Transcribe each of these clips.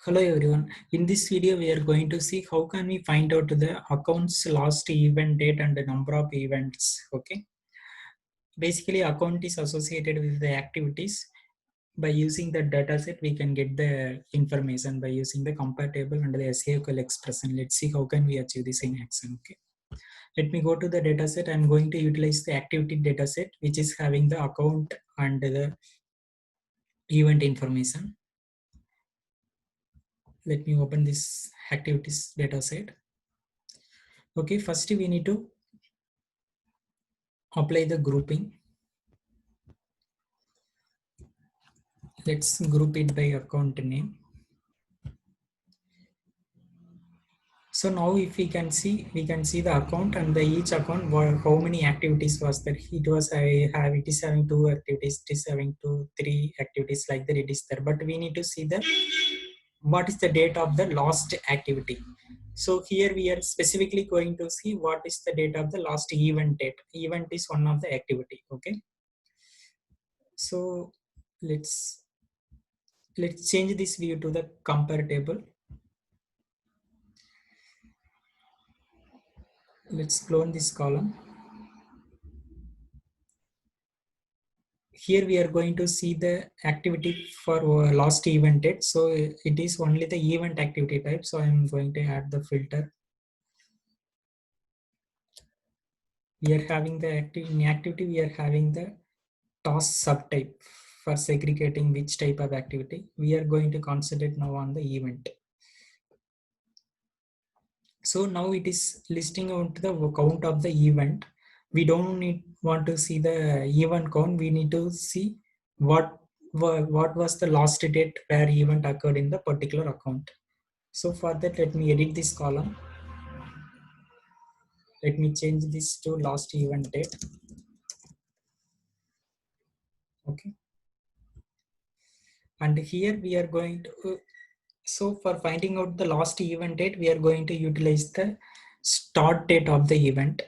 Hello everyone. In this video, we are going to see how can we find out the account's last event date and the number of events. Okay. Basically, account is associated with the activities. By using the dataset, we can get the information by using the compare table and the SQL expression. Let's see how can we achieve this in action. Okay. Let me go to the dataset. I'm going to utilize the activity dataset, which is having the account and the event information. Let me open this activities dataset. Okay, first we need to apply the grouping. Let's group it by account name. So now if we can see the account and the each account how many activities was there. It is having 2 activities, it is having 3 activities like that it is there. But we need to see the what is the date of the last activity. So here we are specifically going to see what is the date of the last event date. Event is one of the activity. Okay. So let's change this view to the compare table. Let's clone this column. Here we are going to see the activity for last event date. So it is only the event activity type. So I'm going to add the filter. We are having the activity. We are having the task subtype for segregating which type of activity. We are going to concentrate now on the event. So now it is listing out the count of the event. We don't want to see the event count. We need to see what was the last date where event occurred in the particular account. So for that, let me edit this column. Let me change this to last event date. Okay. And here we are going to, so for finding out the last event date, we are going to utilize the start date of the event.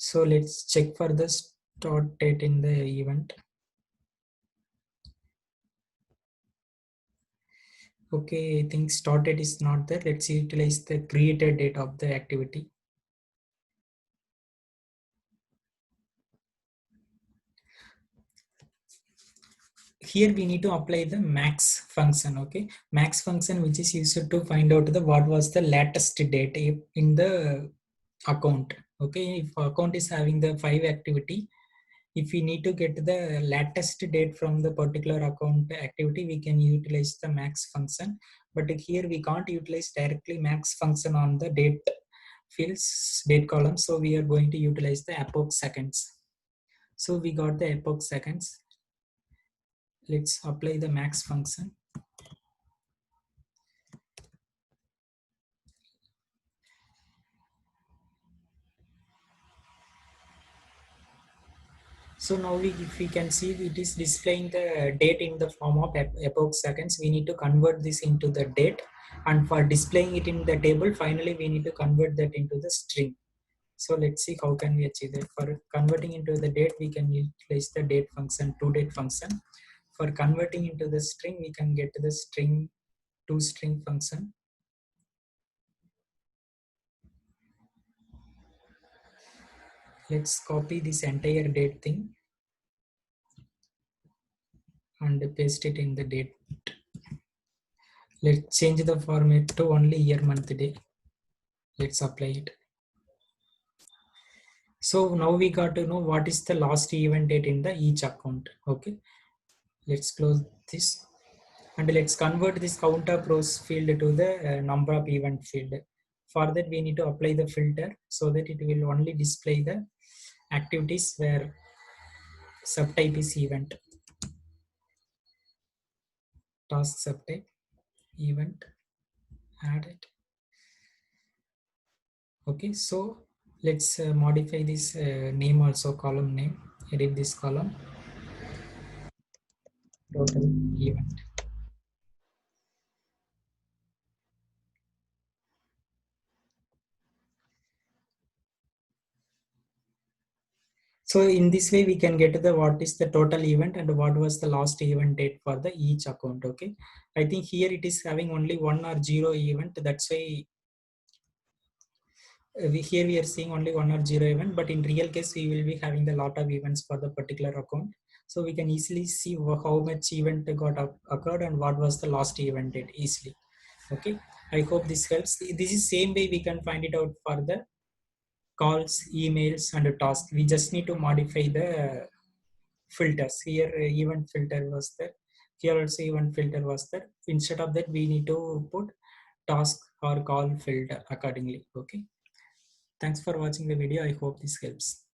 So let's check for the start date in the event. Okay, I think start date is not there. Let's utilize the created date of the activity. Here we need to apply the max function. Okay, max function which is used to find out the what was the latest date in the account. Okay, if account is having the 5 activity, if we need to get the latest date from the particular account activity, we can utilize the max function. But here we can't utilize directly max function on the date fields, date column. So we are going to utilize the epoch seconds. So we got the epoch seconds. Let's apply the max function. So now if we can see, it is displaying the date in the form of epoch seconds. We need to convert this into the date, and for displaying it in the table, finally we need to convert that into the string. So let's see how can we achieve that. For converting into the date, we can utilize the date function, toDate function. For converting into the string, we can get the string toString function. Let's copy this entire date thing and paste it in the date. Let's change the format to only year, month, day. Let's apply it. So now we got to know what is the last event date in the each account. Okay, let's close this and let's convert this count of rows field to the number of event field. For that we need to apply the filter so that it will only display the activities where subtype is event. Task subtype event, add it. Okay, so let's modify this name also, column name. Edit this column, total event. So in this way we can get the what is the total event and what was the last event date for the each account. Okay, I think here it is having only one or zero event, that's why here we are seeing only one or zero event, but in real case we will be having the lot of events for the particular account. So we can easily see how much event got occurred and what was the last event date easily. Okay, I hope this helps. This is same way we can find it out for the calls, emails and tasks. We just need to modify the filters. Here event filter was there, here also event filter was there. Instead of that we need to put task or call filter accordingly. Okay, thanks for watching the video. I hope this helps.